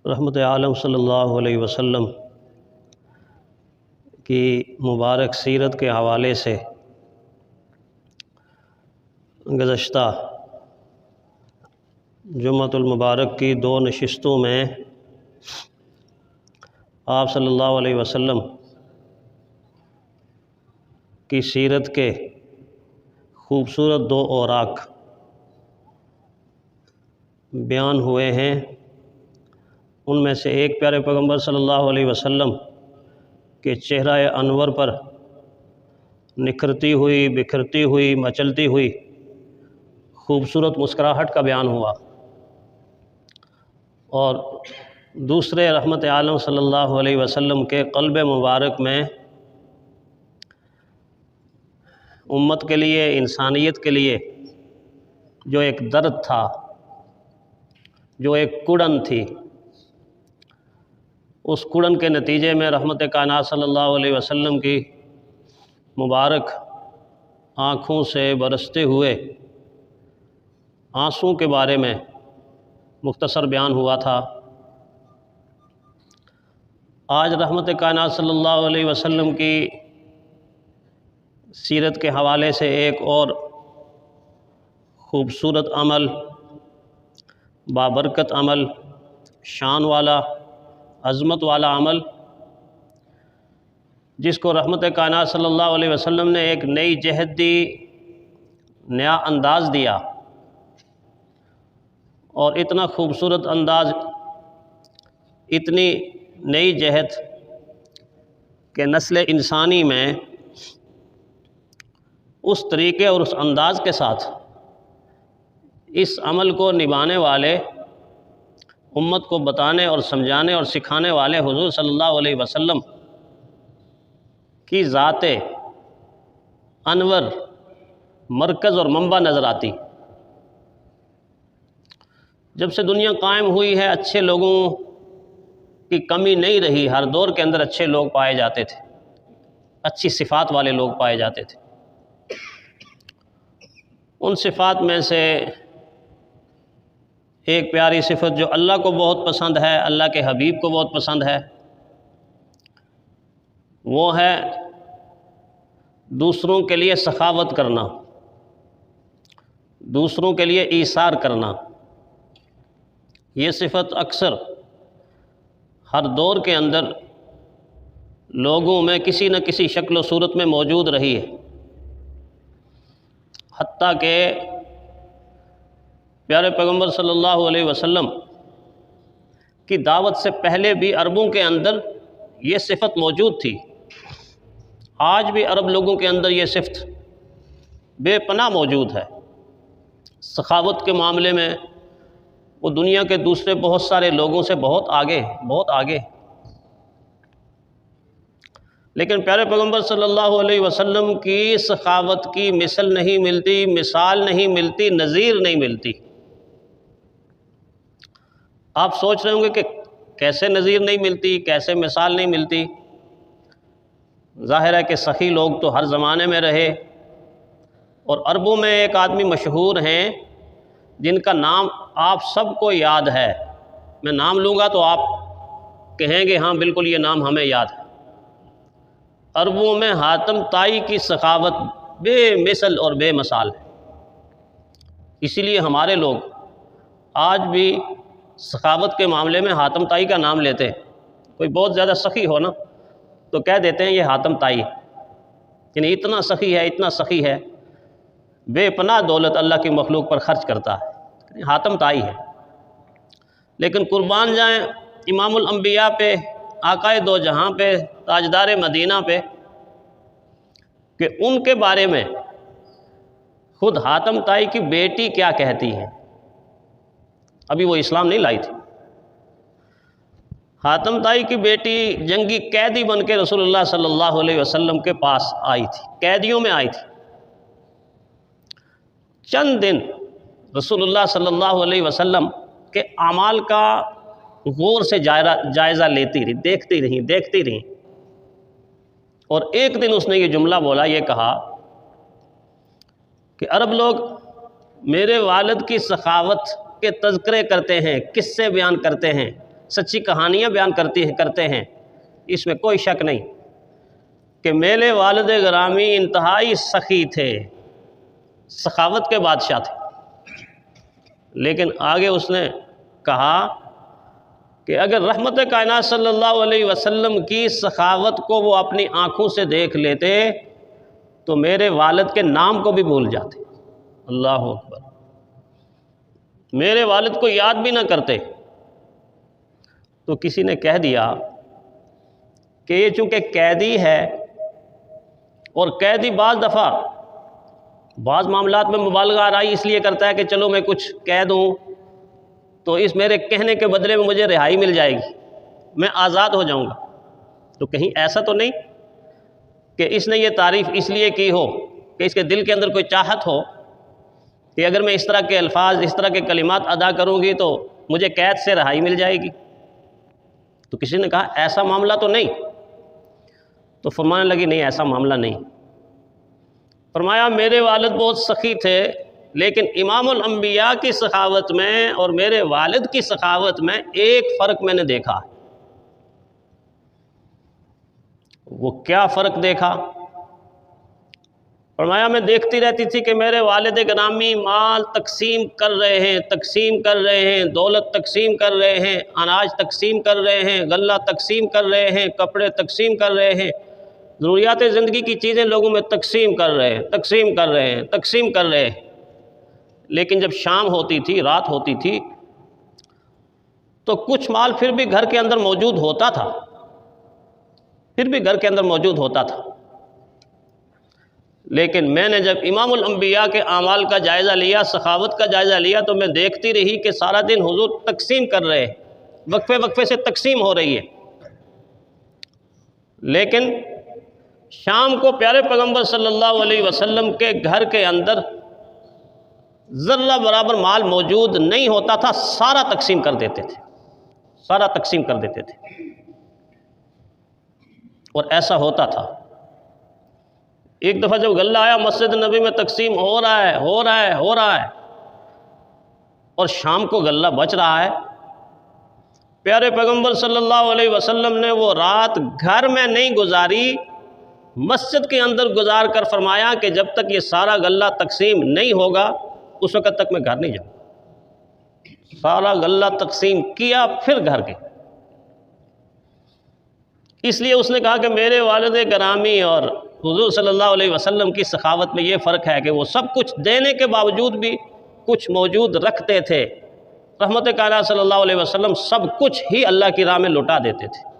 رحمت عالم صلی اللہ علیہ وسلم کی مبارک سیرت کے حوالے سے گزشتہ جمعۃ المبارک کی 2 نشستوں میں آپ صلی اللہ علیہ وسلم کی سیرت کے خوبصورت 2 اوراق بیان ہوئے ہیں۔ ان میں سے ایک پیارے پیغمبر صلی اللہ علیہ وسلم کے چہرہ انور پر نکھرتی ہوئی، بکھرتی ہوئی، مچلتی ہوئی خوبصورت مسکراہٹ کا بیان ہوا، اور دوسرے رحمت عالم صلی اللہ علیہ وسلم کے قلب مبارک میں امت کے لیے، انسانیت کے لیے جو ایک درد تھا، جو ایک کڑن تھی، اس کڑن کے نتیجے میں رحمت کائنات صلی اللہ علیہ وسلم کی مبارک آنکھوں سے برستے ہوئے آنسوں کے بارے میں مختصر بیان ہوا تھا۔ آج رحمت کائنات صلی اللہ علیہ وسلم کی سیرت کے حوالے سے ایک اور خوبصورت عمل، بابرکت عمل، شان والا، عظمت والا عمل، جس کو رحمت کائنات صلی اللہ علیہ وسلم نے ایک نئی جہت دی، نیا انداز دیا، اور اتنا خوبصورت انداز، اتنی نئی جہت کہ نسل انسانی میں اس طریقے اور اس انداز کے ساتھ اس عمل کو نبھانے والے، امت کو بتانے اور سمجھانے اور سکھانے والے حضور صلی اللہ علیہ وسلم کی ذات انور مرکز اور منبع نظر آتی۔ جب سے دنیا قائم ہوئی ہے، اچھے لوگوں کی کمی نہیں رہی، ہر دور کے اندر اچھے لوگ پائے جاتے تھے، اچھی صفات والے لوگ پائے جاتے تھے۔ ان صفات میں سے ایک پیاری صفت جو اللہ کو بہت پسند ہے، اللہ کے حبیب کو بہت پسند ہے، وہ ہے دوسروں کے لیے سخاوت کرنا، دوسروں کے لیے ایثار کرنا۔ یہ صفت اکثر ہر دور کے اندر لوگوں میں کسی نہ کسی شکل و صورت میں موجود رہی ہے، حتیٰ کہ پیارے پیغمبر صلی اللہ علیہ وسلم کی دعوت سے پہلے بھی عربوں کے اندر یہ صفت موجود تھی۔ آج بھی عرب لوگوں کے اندر یہ صفت بے پناہ موجود ہے۔ سخاوت کے معاملے میں وہ دنیا کے دوسرے بہت سارے لوگوں سے بہت آگے۔ لیکن پیارے پیغمبر صلی اللہ علیہ وسلم کی سخاوت کی مثل نہیں ملتی، مثال نہیں ملتی، نظیر نہیں ملتی۔ آپ سوچ رہے ہوں گے کہ کیسے نظیر نہیں ملتی، کیسے مثال نہیں ملتی؟ ظاہر ہے کہ سخی لوگ تو ہر زمانے میں رہے، اور عربوں میں ایک آدمی مشہور ہیں جن کا نام آپ سب کو یاد ہے۔ میں نام لوں گا تو آپ کہیں گے ہاں بالکل یہ نام ہمیں یاد ہے۔ عربوں میں حاتم طائی کی سخاوت بے مثل اور بے مثال ہے۔ اسی لیے ہمارے لوگ آج بھی سخاوت کے معاملے میں حاتم طائی کا نام لیتے ہیں۔ کوئی بہت زیادہ سخی ہو نا تو کہہ دیتے ہیں یہ حاتم طائی ہے، یعنی اتنا سخی ہے، اتنا سخی ہے، بے پناہ دولت اللہ کی مخلوق پر خرچ کرتا ہے، حاتم طائی ہے۔ لیکن قربان جائیں امام الانبیاء پہ، آقائے دو جہاں پہ، تاجدار مدینہ پہ، کہ ان کے بارے میں خود حاتم طائی کی بیٹی کیا کہتی ہے۔ ابھی وہ اسلام نہیں لائی تھی۔ حاتم طائی کی بیٹی جنگی قیدی بن کے رسول اللہ صلی اللہ علیہ وسلم کے پاس آئی تھی، قیدیوں میں آئی تھی۔ چند دن رسول اللہ صلی اللہ علیہ وسلم کے اعمال کا غور سے جائزہ لیتی رہی، دیکھتی رہی، اور ایک دن اس نے یہ جملہ بولا، یہ کہا کہ عرب لوگ میرے والد کی سخاوت کے تذکرے کرتے ہیں، قصے بیان کرتے ہیں، سچی کہانیاں بیان کرتے ہیں، اس میں کوئی شک نہیں کہ میرے والد گرامی انتہائی سخی تھے، سخاوت کے بادشاہ تھے۔ لیکن آگے اس نے کہا کہ اگر رحمت کائنات صلی اللہ علیہ وسلم کی سخاوت کو وہ اپنی آنکھوں سے دیکھ لیتے تو میرے والد کے نام کو بھی بھول جاتے۔ اللہ اکبر، میرے والد کو یاد بھی نہ کرتے۔ تو کسی نے کہہ دیا کہ یہ چونکہ قیدی ہے، اور قیدی بعض دفعہ بعض معاملات میں مبالغہ آرائی اس لیے کرتا ہے کہ چلو میں کچھ کہہ دوں تو اس میرے کہنے کے بدلے میں مجھے رہائی مل جائے گی، میں آزاد ہو جاؤں گا۔ تو کہیں ایسا تو نہیں کہ اس نے یہ تعریف اس لیے کی ہو کہ اس کے دل کے اندر کوئی چاہت ہو کہ اگر میں اس طرح کے الفاظ، اس طرح کے کلمات ادا کروں گی تو مجھے قید سے رہائی مل جائے گی؟ تو کسی نے کہا ایسا معاملہ تو نہیں۔ تو فرمانے لگی نہیں، ایسا معاملہ نہیں۔ فرمایا میرے والد بہت سخی تھے، لیکن امام الانبیاء کی سخاوت میں اور میرے والد کی سخاوت میں ایک فرق میں نے دیکھا۔ وہ کیا فرق دیکھا؟ فرمایا میں دیکھتی رہتی تھی کہ میرے والد گرامی مال تقسیم کر رہے ہیں، دولت تقسیم کر رہے ہیں، اناج تقسیم کر رہے ہیں، غلہ تقسیم کر رہے ہیں، کپڑے تقسیم کر رہے ہیں، ضروریات زندگی کی چیزیں لوگوں میں تقسیم کر رہے ہیں۔ لیکن جب شام ہوتی تھی، رات ہوتی تھی، تو کچھ مال پھر بھی گھر کے اندر موجود ہوتا تھا، لیکن میں نے جب امام الانبیاء کے اعمال کا جائزہ لیا، سخاوت کا جائزہ لیا، تو میں دیکھتی رہی کہ سارا دن حضور تقسیم کر رہے ہیں، وقفے سے تقسیم ہو رہی ہے، لیکن شام کو پیارے پیغمبر صلی اللہ علیہ وسلم کے گھر کے اندر ذرہ برابر مال موجود نہیں ہوتا تھا، سارا تقسیم کر دیتے تھے۔ اور ایسا ہوتا تھا۔ ایک دفعہ جب غلہ آیا مسجد نبی میں تقسیم ہو رہا ہے اور شام کو غلہ بچ رہا ہے، پیارے پیغمبر صلی اللہ علیہ وسلم نے وہ رات گھر میں نہیں گزاری، مسجد کے اندر گزار کر فرمایا کہ جب تک یہ سارا غلہ تقسیم نہیں ہوگا اس وقت تک میں گھر نہیں جاؤں۔ سارا غلہ تقسیم کیا، پھر گھر گئے۔ اس لیے اس نے کہا کہ میرے والد گرامی اور حضور صلی اللہ علیہ وسلم کی سخاوت میں یہ فرق ہے کہ وہ سب کچھ دینے کے باوجود بھی کچھ موجود رکھتے تھے۔ رحمت کائنات صلی اللہ علیہ وسلم سب کچھ ہی اللہ کی راہ میں لوٹا دیتے تھے،